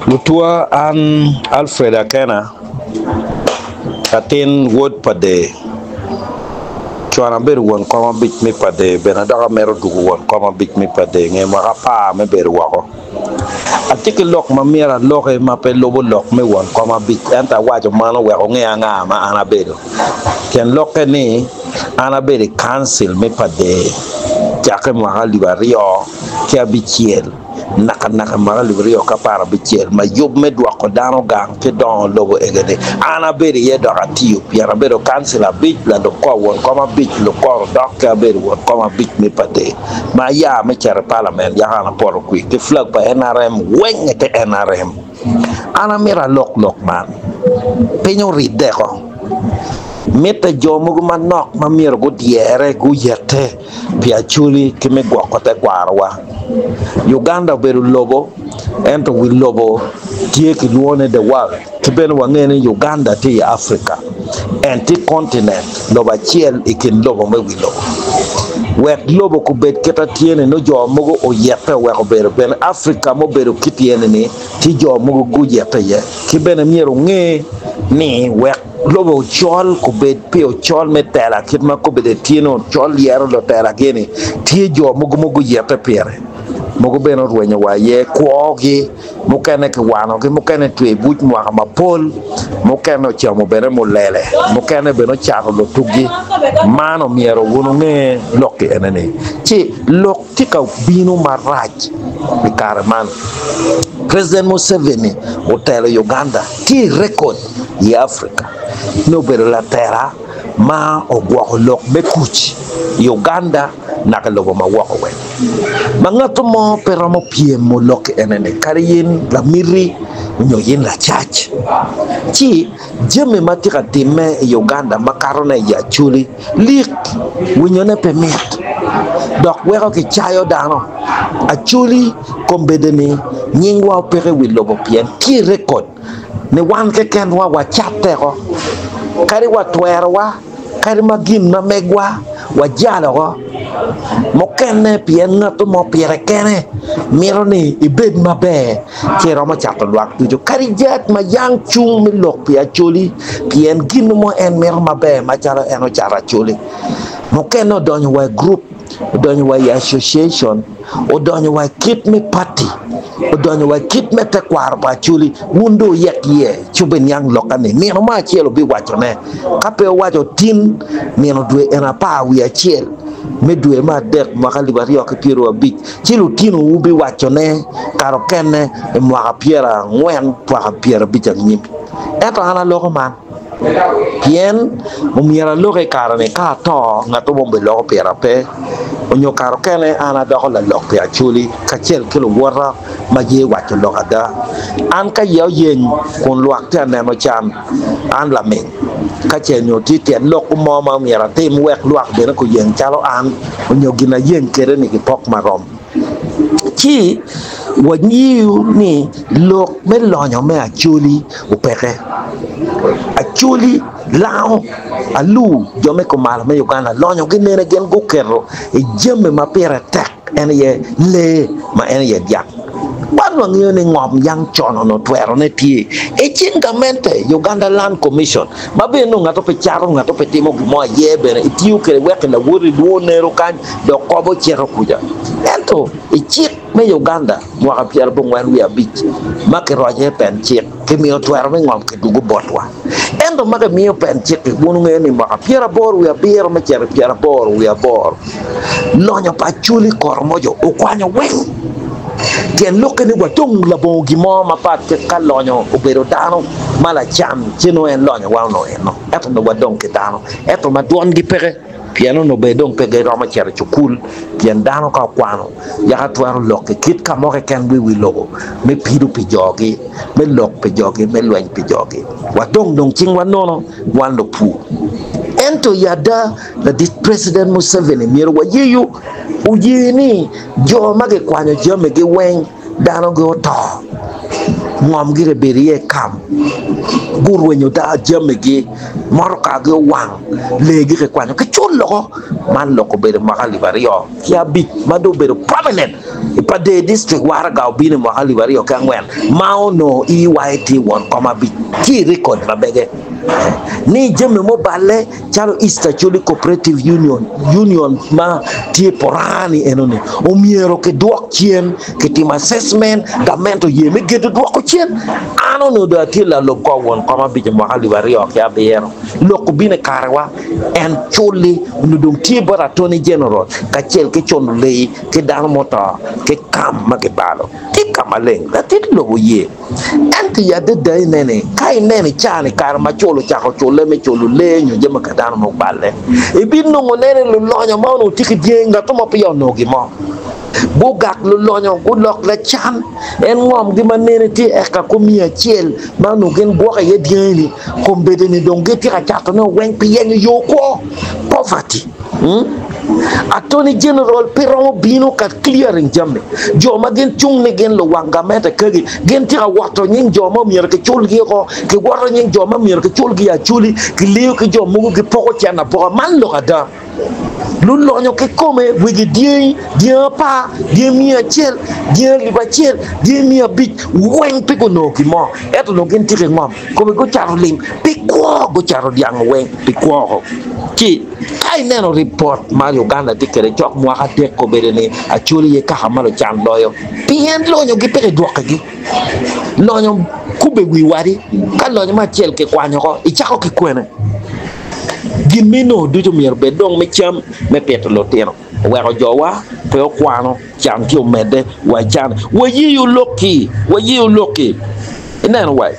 Lutua an Alfred Akena katin wood pade chuana ber won koma bit mi pade benadaga mero dugu won koma bit mi pade nge marapa me ber wako atiki lok mamira lok e mape lobo lok me won koma bit anta wajo mano wako nge anga ma ana bedo ken lok ni ana beri council me pade jake mwa libario kia bichiel naka mara librio kapara bichiel ma yob me dwa ko dano gang ke don logo egede ana beri ye do atio piara bero kansela bit la do ko won koma bit lo ko dokka beri won koma bit me pate ma ya me cher parliament ya ana poro ku te flag pa NRM weng te NRM ana mira lok man penyo ride ko meta jomugo manok mamiro go diere go yete piachuli kime gwakote kwarwa Uganda beru lobo ento wi lobo tie ki luone the world kiben wangene Uganda ti Africa enti continent loba chiel ikin lobo me wi lobo wek lobo ku bet keta tiene no jomugo o yete wek beru ben Africa mo beru kitiene ni ti jomugo go yete ye kiben miero nge ni wek lobo chol ko bet pio chol metela kitma ko bet tieno chol yero lo tera geni tie jo mugo yete pere mugo beno rwenye wa ye kwogi mukene ke wano ke mukene twe buch mwa ma pol mukene chamo bene mulele mukene beno charo lo tugi mano miero wono nge lokki enene chi lok tika binu maraj bikare man President Museveni hotel Uganda ti record ya Africa no bere la terra ma ogwa lok mekuchi Uganda nakalobo ma wako we mangato mo pero mo pie mo lok enene kariyin la miri nyo yin la church chi jeme matika time Uganda makarone ya chuli lik winyone permit dok weko ki chayo dano a chuli kombedeni nyingwa pere wi lobo pien ti record ne wan ke ken wa chapte ko kari wa twerwa kari magim na megwa wa jalo ko mokene pien ngato mo pere kene mironi ibed mabe kero ma chato lwak tujo kari jet ma yang chung mi lok pia chuli pien gin mo en mer mabe ma chara eno chara chuli mokeno donyo wa group donyo wa association o donyo wa kit me party o donyo wa kit me te kwar pa chuli wundo yek ye chuben yang lokane mino ma chielo bi wacho ne kape wacho tin mino dwe ena pa wi achiel me dwe ma dek makali bario ke piero abich chilu tino ubi wacho ne karo kene e mwaka piera ngwen pwaka piera bicha nyimpi eto ana loko man pien umiera loke karane ka to ngato bombe loko piera pe onyo karo kene ana doko la lok pia chuli kachel kilo wara maje wacho lokada an ka yao yen kun luak te anemo chan an la ming kachel nyo ti tien lok mo ma miera tim wek luak bena ko yen chalo an onyo gina yen kere ni ki pok marom chi wanyiu ni lok me lonyo me achuli upeke achuli lao alu jome ko mala me Uganda lonyo ginene gen go kero e jemme ma pere tek en ye le ma en ye jak ban wangyo ni ngom yang chono no twero ne tie e chingamente Uganda Land Commission mabe no ngato pe charo ngato pe timo mo ye bene itiu kere wek na wori do nero kan do kobo chero kuja ento e chik me Uganda mwaka pier bongwan wi abich make roje pen chik ke mi otwero me ngom ke dugo botwa endo make mi pen chik wonu ngeni mwaka pier bor wi abiro me cher pier bor wi abor lonyo pa chuli kormojo okwanyo weng tien loke ni watung la bongi mo mapat ke kalonyo ubero dano mala cham chino en lonyo wano eno eto no wadong ke dano eto maduon gi pere piano no bedong pege roma chere chukul pien dano ka kwano ya twaro loke kit ka mo ke ken wi logo me pidu pijogi me lok pijogi me lwen pijogi wadong dong ching wanono wando pu ento yada la dit President Museveni miero wa yeyu uyini jo mage kwanyo jo mege weng dano go to ngom gi berie kam gurwe nyo da jamege marka ge wang legi ke kwano ke cholo man loko bere makali vario ya bit mado bere permanent ipa de district waraga obine makali vario kangwen mao no EYT won koma bit ki record mabege ni jeme mo balle chalo East Acholi Cooperative Union ma tie porani enone o miero ke duok chien ke tim assessment gamento yeme gedo duok chien ano no da tila lo ko won koma bi mo hali wario ya bero lo ko bine karwa en choli no dum tie bara toni general ka chel ke chon le ke dal mota ke kam ma ke balo ti kamaleng da ti lo ye anti ya de dai nene kai nene chane karma cholo chako chole me cholo le nyo jema kadano mo balle e bin no nene lo lonyo ma no tiki dienga to mo piyo no gi mo bugak lo lonyo ku lok la chan en ngom gi manene ti e ka ko mi achel ma no gen bo ka ye dieni ko mbede ni donge ti ka chato no wen piyen yo ko poverty attorney general pero bino ka clearing jamme joma gen chung ne gen lo wanga meta kagi gen tira wato nyin joma mier ke chulgi ko ke wato nyin joma mier ke chulgi ya chuli ke liu ke joma mugo ke poko chana poko man lo kada lu lo nyo ke come wigi die pa die mia chel die liba chel die mia bit wen piko no ki mo eto no gen tira ngom ko be go charo lim piko go charo diang wen piko ki kai neno report Mario Uganda tikere chok mwaka tek ko berene achuli ye ka hamalo chan loyo pien lonyo gi pere duoka gi lonyo kube wi wari ka lonyo ma chel ke kwanyo ko ichako ki kwene gimino duto mier bedong me cham me pet lo teno wero jowa pe kwano chan ki o mede wa chan wa yiyu loki neno wai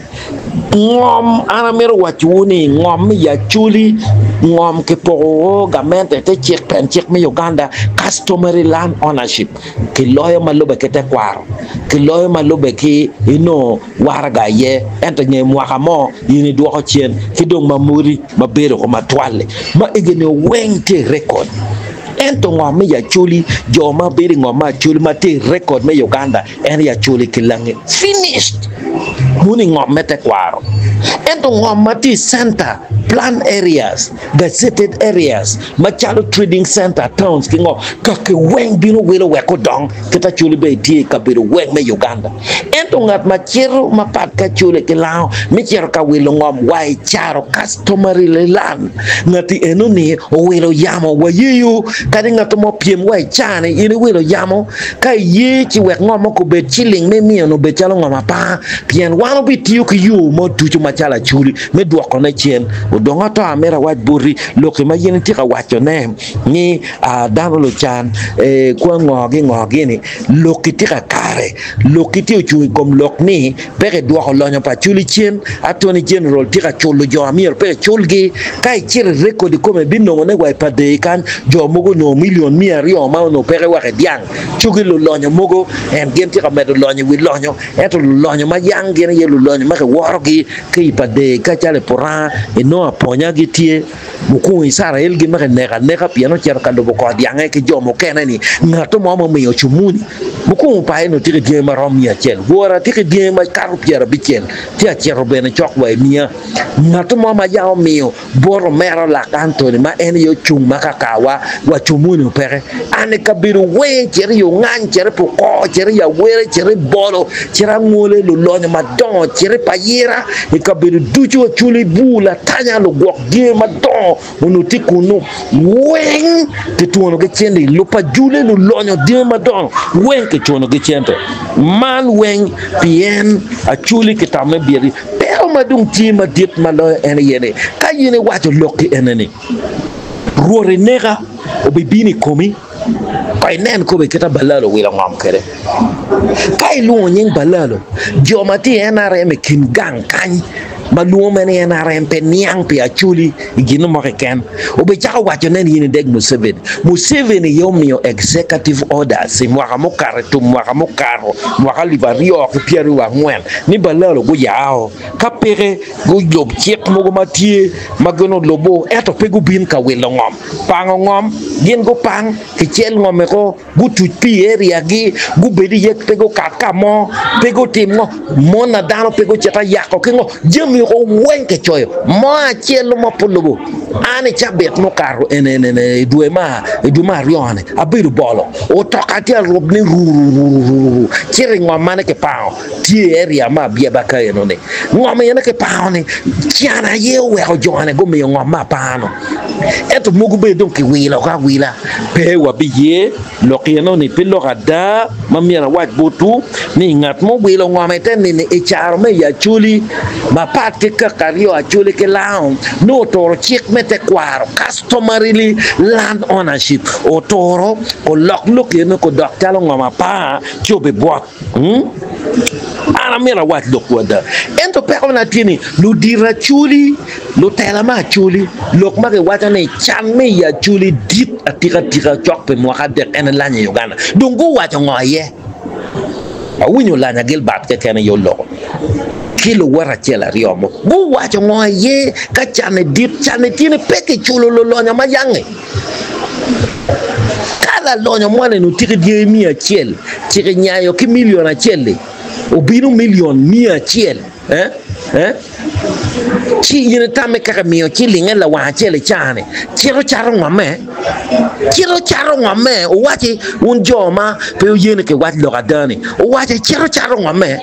ngom ana mero wachuni ngom ya chuli ngom ke po gamente te chek pen chek me Uganda customary land ownership ke loyo malobe ke te kwaro ke loyo malobe ki ino waraga ye ento nye mwaka mo yini duoko chien kidong mamuri mabero ko matwale ma igene wengte record ento ngom ya chuli joma beri ngom ma chuli mate record me Uganda en ya chuli kilange finished muni ngom mete kwaro ento ngom mati center plan areas gazetted areas machalo trading center towns kingo kake weng bino welo weko dong kita chuli be tie kabiro weng me Uganda ento ngat machiro mapat ka chuli kilao michiro ka welo ngom wai charo customary land ngati enuni o welo yamo wayiyu kadi ngato mo piem wai chane ini welo yamo kai ye chi wek ngom ko be chilling me mio no be chalo ngom pa pien wano bi tiyo ki yu mo tuchu machala chuli me duoko na chien udonga to amera waj buri loki ma yini tika wacho ne ni dano lo chan kwa ngogi ni loki tika kare loki tiyo chui kom lok ni peke duoko lonyo pa chuli chien attorney general tika chulu jo amir peke chulgi kai chiri rekodi kome binongo ne waipa kan jo mogo no million mia rio mao no peke wake diang chugi lo lonyo mogo en gen tika medo lonyo wi lonyo eto lonyo ma yang gen ye lo lonyo ma ke worogi ke ipade ka chale pora no aponya gitie muku isara elgi ma neka piano chero kando boko diange ke jomo kenani ngato mo me ochumuni muku pa eno tike die ma romia chel wora tike die ma karu piera bichel tia chero bene chokwa mia ngato mo ma yao mio boro mero la kanto ni ma en yo chung makakawa wa chumuni pere ane kabiru we cheri yo ngan cheri poko cheri ya were cheri bolo chera ngole lo lonyo madon cheri payera e kabiru duchu chuli bula tanya lo gwok die madon unuti kunu weng ke tuono ke chende lupa jule lo lonyo die madon weng ke tuono ke chende man weng pien a chuli ke tamne bieri pero madung ti ma dit malo ene yene ka yene wacho lokki enene ruore nega obibini komi kai nen ko be kita balalo wila ngam kere kai lu nying balalo jomati NRM kin gang kan maluo mene NRM pe niang pe achuli igino mo ken obe chaka wacho nen yin deg Museveni yomio executive order si mwaka mokare tu mwaka mokaro mwaka livario ke pieri wa ngwen ni balalo go yao kapere go job chek mo go matie magono lobo eto pe go bin ka welo ngom pango ngom gin go pang ke chel ngom ko go tu pi area gi go bedi yek pe go kaka mo pe go tim ngo mo na dano pe go cheta yako ke ngo jemi go wenke choyo mo achelo mo pulugo ane chabet mo karo ene duma rione abiru bolo o tokati robni ru chiri ngomane ke pao ti area ma bia baka enone ngome yana ke pao ne chiana ye we o jone go me ngoma pano eto mugu be donc wila ka wila pe wa biye lo kieno ni pilo kada mamira wat botu ni ngat mo wila ngome ten ni e charo me ya chuli ma pat ke kario a chuli ke laon no toro chik mete kwaro customarily land ownership o toro o look yeno ko doktalo ngoma pa chobe bot ana mira wat look wada ento pe ko na tini lu dira chuli lu tela ma chuli lok ma ke wata ne chan me ya chuli dit atika chok pe mo ka de en lanya Uganda dungu wata ngoye a winyo lanya gel bat ke ken yo lo kilo wara chela riomo bu wacho ngoye ka chane dit chane tini peke chulo lo nya mayange kala lonyo mwane no tiri die mia chiel tiri nyayo ki million a chiel obinu million mia chiel chi yine tame kaka mio chi linga la wa chiel chane chiro charo ngame o wachi un joma pe yene ke wat lo gadani o wachi chiro charo ngame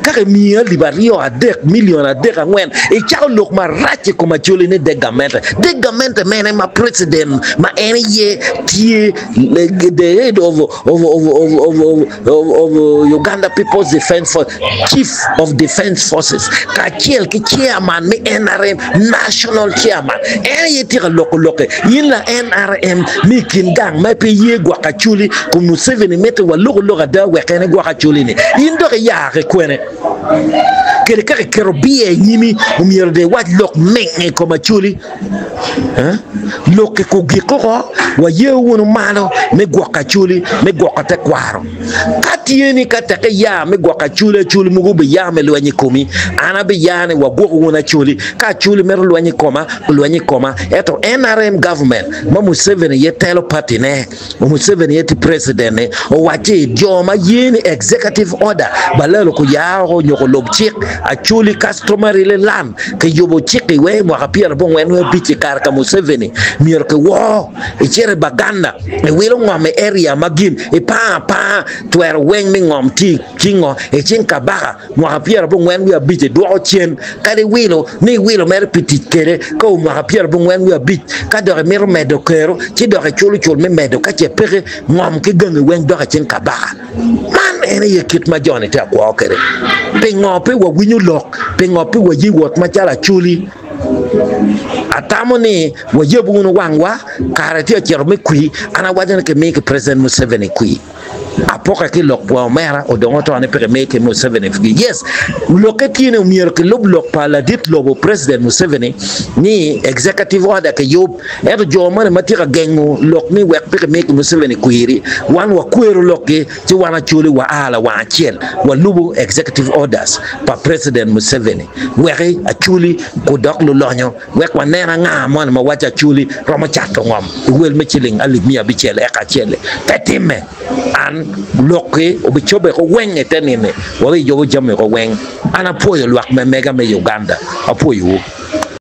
kaka mia libario a dek million a dek ngwen e chao lok ma rache ko ma chole ne de gamente mene ma president ma ene ye tie the head of Uganda People's Defense Force, Chief of Defense Forces ka kiel ki chairman me NRM national chairman ene ye tira loko yin la NRM mi kingang ma pe ye gwa ka chuli ko Museveni mete wa loko da we kene gwa ka chuli ni yin do ya re kwene kere kare kero biye nyimi umier de wat lok menge ko machuli lok ko giko wa ye wono malo me gwoka chuli me gwoka te kwaro katieni katake ya me gwoka chuli mugo be ya me lwanyi komi ana be yane wa gwoka wona chuli ka chuli mer lwanyi koma eto NRM government ma Museveni ye telo party ne Museveni ye president ne o wache joma yeni executive order balalo ko yaaro nyoko lobchik achuli customary le land ke yobo chiki we mo kapia bon wen we bichi kar ka Museveni mier ke wo e chere baganda e wilo ngome area magin e pa twer wen mi ngom ti kingo e chinka baga mo kapia bon wen we bichi do chen kare wilo ni wilo mer petit kere ko mo kapia bon wen we bich ka do mer medo kero ti do chulu me medo ka che pere ngom ke gangi wen do chinka baga man ene ye kit ma jone ta ko kere pengope wa winyu lok pengope wa yiwot machala chuli atamoni wa yebu wangwa karati achero kui ana wajan ke make president Museveni kui apoka ki lok po mera o dongoto ane pere make Museveni figi yes loketi ne umier ke lob lok pa la dit lobo president Museveni ni executive order ke yob eto joma ne matira gengo lok ni wek pere make Museveni kuiri wan wa kuero loke ti wana chuli wa ala wa achel wa lubu executive orders pa president Museveni weke achuli ko dok lo lonyo wek wa nena nga mon ma wacha chuli romo chato ngom wel me chiling ali mia bichele eka chele petime an loke obichobe ko wenge tenine wali yobo jame ko weng ana poyo luak me mega me Uganda apoyo